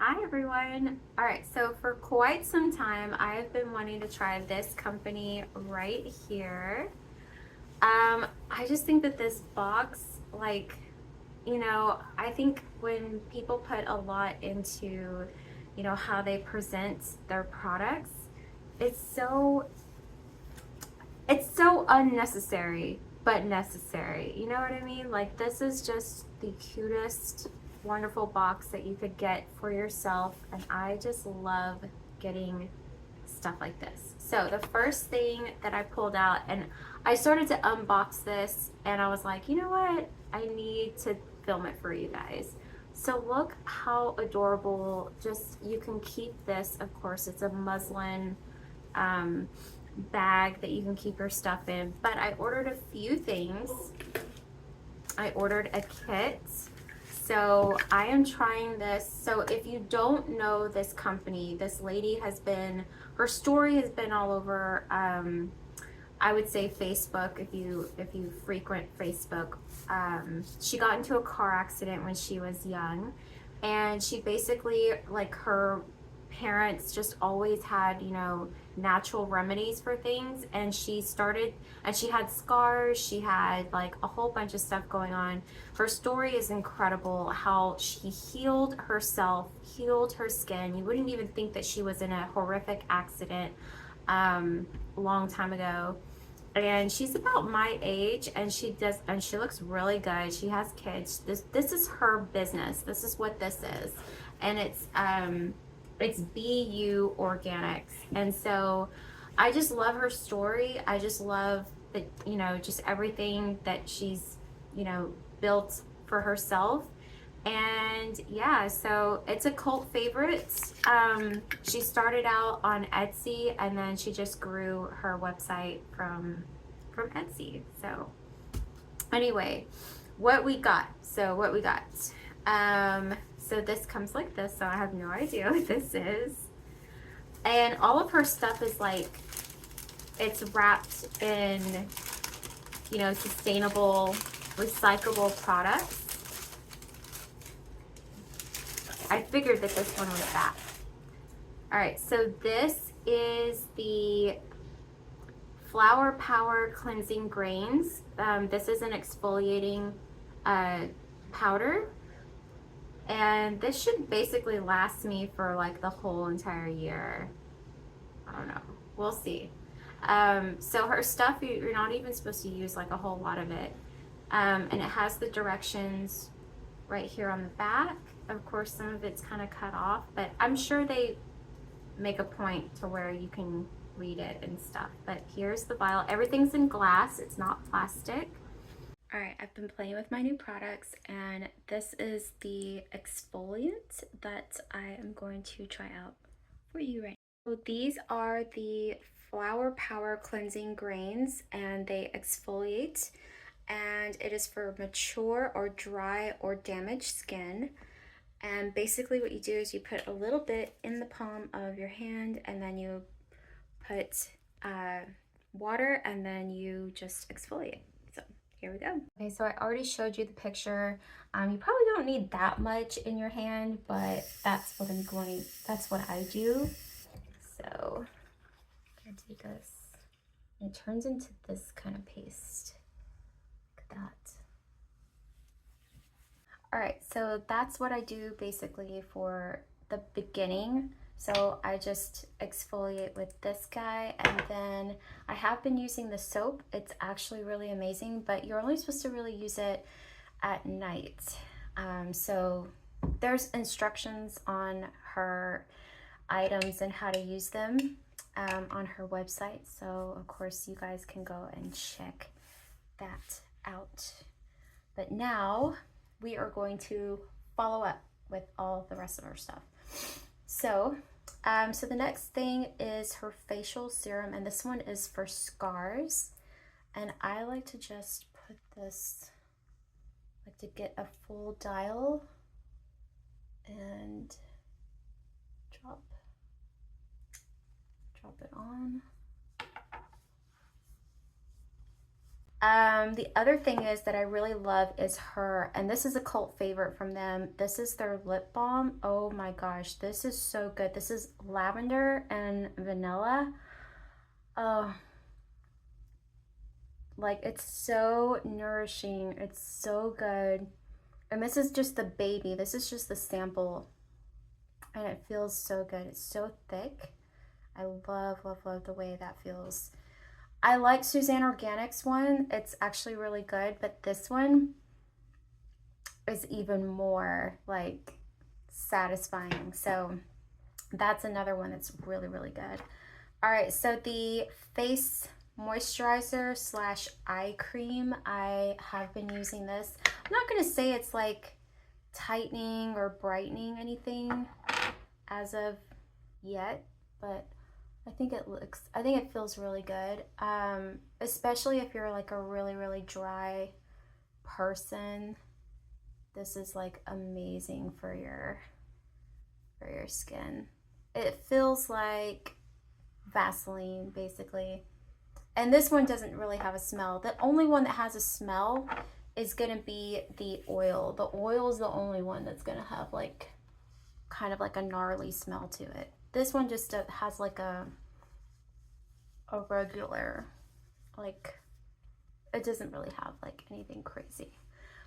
Hi everyone. All right, so for quite some time, I have been wanting to try this company right here. I just think that this box, I think when people put a lot into, how they present their products, it's so it's so unnecessary, but necessary. You know what I mean? Like, this is just the cutest, wonderful box that you could get for yourself. And I just love getting stuff like this. So, the first thing that I pulled out, and I started to unbox this, and I was like, you know what? I need to film it for you guys. So, look how adorable. Just you can keep this, of course, it's a muslin. Um, Bag that you can keep your stuff in. But I ordered a few things. I ordered a kit. So I am trying this. So if you don't know this company, this lady has been, her story has been all over, I would say Facebook, if you frequent Facebook. She got into a car accident when she was young, and she basically, like, her parents just always had, natural remedies for things, and she had scars, she had like a whole bunch of stuff going on. Her story is incredible, how she healed herself, healed her skin. You wouldn't even think that she was in a horrific accident a long time ago. And she's about my age, and she looks really good. She has kids. This is her business. This is what this is. And it's BU Organics. And so I just love her story. I just love that, just everything that she's, built for herself. And yeah, so it's a cult favorite. She started out on Etsy, and then she just grew her website from Etsy. So anyway, what we got. So this comes like this, so I have no idea what this is. And all of her stuff is like, it's wrapped in, sustainable, recyclable products. I figured that this one was that. All right, so this is the Flower Power Cleansing Grains. This is an exfoliating powder, and this should basically last me for like the whole entire year. I don't know. We'll see. So her stuff, you're not even supposed to use like a whole lot of it. And it has the directions right here on the back. Of course, some of it's kind of cut off, but I'm sure they make a point to where you can read it and stuff. But here's the vial. Everything's in glass. It's not plastic. All right, I've been playing with my new products, and this is the exfoliant that I am going to try out for you right now. So these are the Flower Power Cleansing Grains, and they exfoliate, and it is for mature or dry or damaged skin. And basically what you do is you put a little bit in the palm of your hand, and then you put water, and then you just exfoliate. So here we go. Okay, so I already showed you the picture. You probably don't need that much in your hand, but that's what I do. So I'm gonna take this, and it turns into this kind of paste. Look at that. All right, so that's what I do basically for the beginning. So I just exfoliate with this guy, and then I have been using the soap. It's actually really amazing, but you're only supposed to really use it at night. So there's instructions on her items and how to use them on her website. So of course you guys can go and check that out. But now we are going to follow up with all the rest of our stuff. So the next thing is her facial serum, and this one is for scars. And I like to just put this, like to get a full dial and drop it on. The other thing is that I really love is her, and this is a cult favorite from them. This is their lip balm. Oh my gosh, this is so good. This is lavender and vanilla. Oh, like it's so nourishing. It's so good. And this is just the baby. This is just the sample. And it feels so good. It's so thick. I love, love, love the way that feels. I like Suzanne Organics one. It's actually really good, but this one is even more like satisfying. So that's another one that's really, really good. All right, so the face moisturizer slash eye cream, I have been using this. I'm not gonna say it's like tightening or brightening anything as of yet, but I think it feels really good. Especially if you're like a really, really dry person. This is like amazing for your skin. It feels like Vaseline basically. And this one doesn't really have a smell. The only one that has a smell is gonna be the oil. The oil is the only one that's gonna have like kind of like a gnarly smell to it. This one just has like a regular, like, it doesn't really have like anything crazy.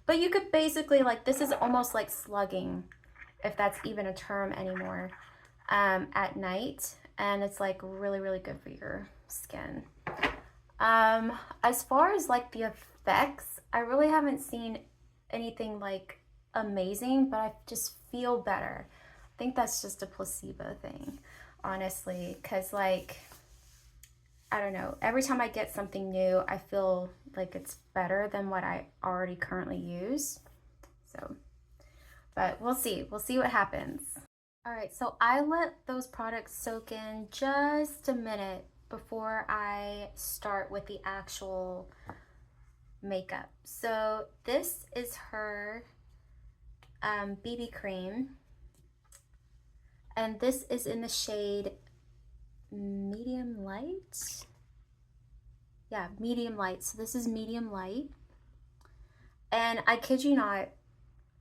But you could basically, like, this is almost like slugging, if that's even a term anymore, at night. And it's like really, really good for your skin. As far as like the effects, I really haven't seen anything like amazing, but I just feel better. I think that's just a placebo thing, honestly, because like, I don't know, every time I get something new, I feel like it's better than what I already currently use. So, but we'll see what happens. All right, so I let those products soak in just a minute before I start with the actual makeup. So this is her BB cream, and this is in the shade medium light. Yeah, medium light. So this is medium light, and I kid you not,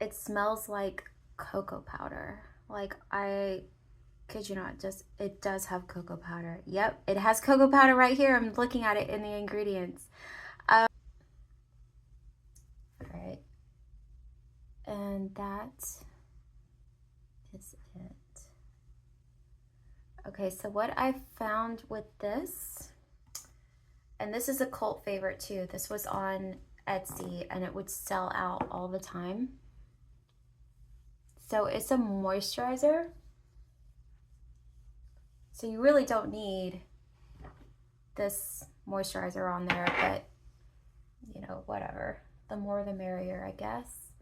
it smells like cocoa powder. Like, I kid you not, just it does have cocoa powder. Yep, it has cocoa powder right here. I'm looking at it in the ingredients. All right, and that is it. Okay, so what I found with this, and this is a cult favorite too. This was on Etsy and it would sell out all the time. So it's a moisturizer. So you really don't need this moisturizer on there, but you know, whatever. The more the merrier, I guess.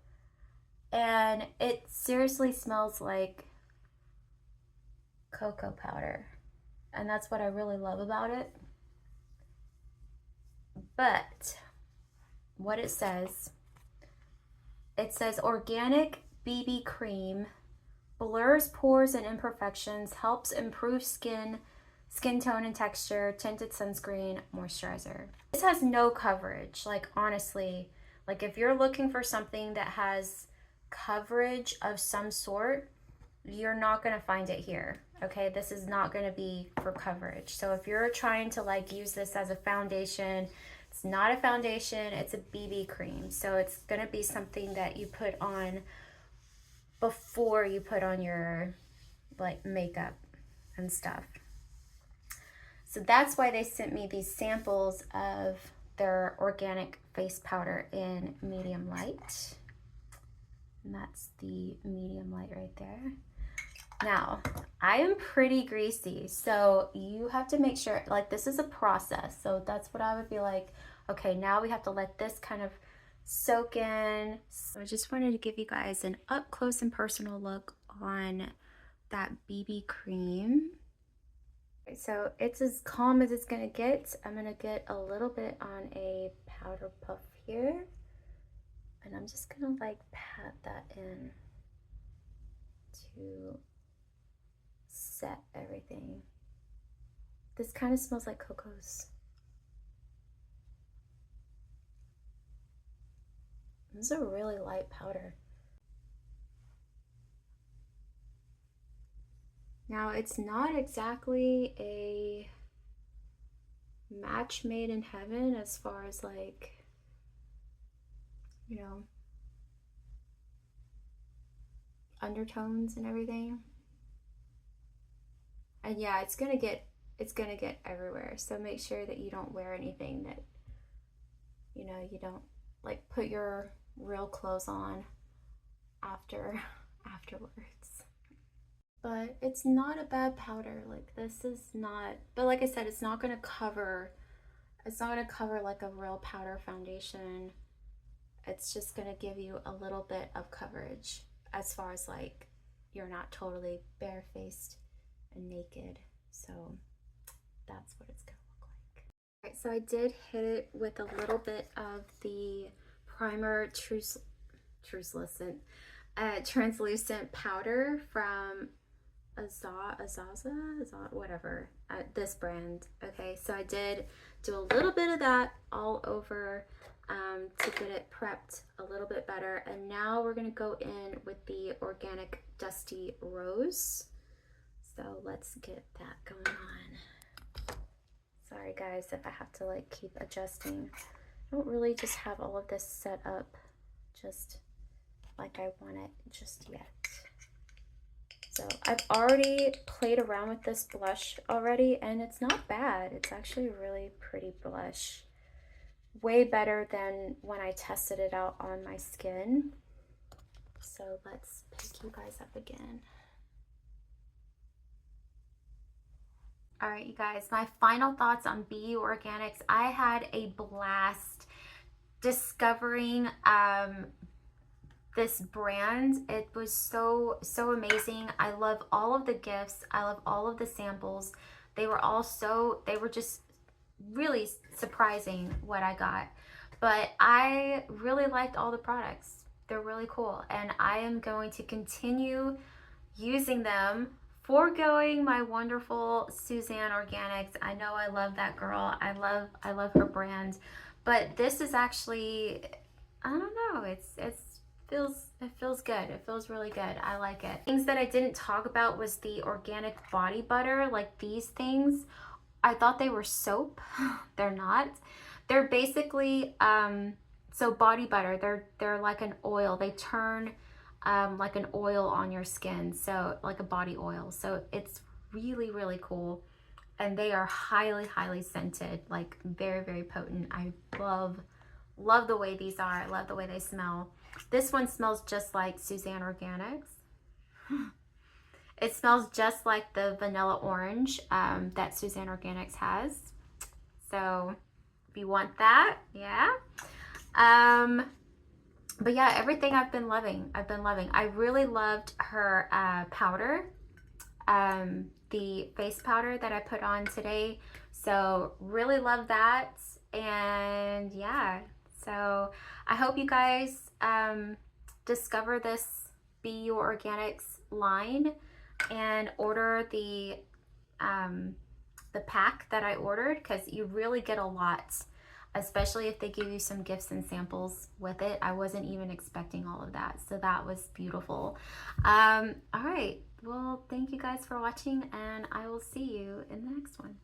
And it seriously smells like cocoa powder. And that's what I really love about it. But what it says organic BB cream blurs pores and imperfections, helps improve skin tone and texture, tinted sunscreen, moisturizer. This has no coverage, like honestly, like if you're looking for something that has coverage of some sort, you're not gonna find it here, okay? This is not gonna be for coverage. So if you're trying to like use this as a foundation, it's not a foundation, it's a BB cream. So it's gonna be something that you put on before you put on your like makeup and stuff. So that's why they sent me these samples of their organic face powder in medium light. And that's the medium light right there. Now, I am pretty greasy, so you have to make sure, like, this is a process. So that's what I would be like, okay, now we have to let this kind of soak in. So I just wanted to give you guys an up close and personal look on that BB cream. So it's as calm as it's gonna get. I'm gonna get a little bit on a powder puff here, and I'm just gonna like pat that in to set everything. This kind of smells like cocos. This is a really light powder. Now, it's not exactly a match made in heaven as far as like, you know, undertones and everything. And yeah, it's gonna get everywhere. So make sure that you don't wear anything that, you know, you don't like put your real clothes on afterwards. But it's not a bad powder. Like this is not, but like I said, it's not gonna cover like a real powder foundation. It's just gonna give you a little bit of coverage as far as like you're not totally barefaced and naked. So that's what it's gonna look like. All right, so I did hit it with a little bit of the primer translucent powder from Azaza, whatever, this brand. Okay, so I did do a little bit of that all over to get it prepped a little bit better. And now we're gonna go in with the organic Dusty Rose. So let's get that going on. Sorry guys if I have to like keep adjusting. I don't really just have all of this set up just like I want it just yet. So I've already played around with this blush already and it's not bad. It's actually a really pretty blush. Way better than when I tested it out on my skin. So let's pick you guys up again. All right, you guys, my final thoughts on BU Organics. I had a blast discovering this brand. It was so amazing. I love all of the gifts. I love all of the samples. They were just really surprising what I got. But I really liked all the products. They're really cool. And I am going to continue using them, foregoing my wonderful Suzanne Organics. I know I love that girl. I love her brand. But this is actually, I don't know, it feels good. It feels really good. I like it. Things that I didn't talk about was the organic body butter, like these things. I thought they were soap. They're not. They're basically so body butter, they're like an oil. They turn like an oil on your skin, so like a body oil. So it's really, really cool. And they are highly scented, like very potent. I love the way these are. I love the way they smell. This one smells just like Suzanne Organics. It smells just like the vanilla orange that Suzanne Organics has. So if you want that, yeah. But yeah, everything I've been loving. I really loved her powder, the face powder that I put on today. So really love that. And yeah, so I hope you guys discover this BU Organics line and order the pack that I ordered, because you really get a lot, especially if they give you some gifts and samples with it. I wasn't even expecting all of that, so that was beautiful. All right, well, thank you guys for watching, and I will see you in the next one.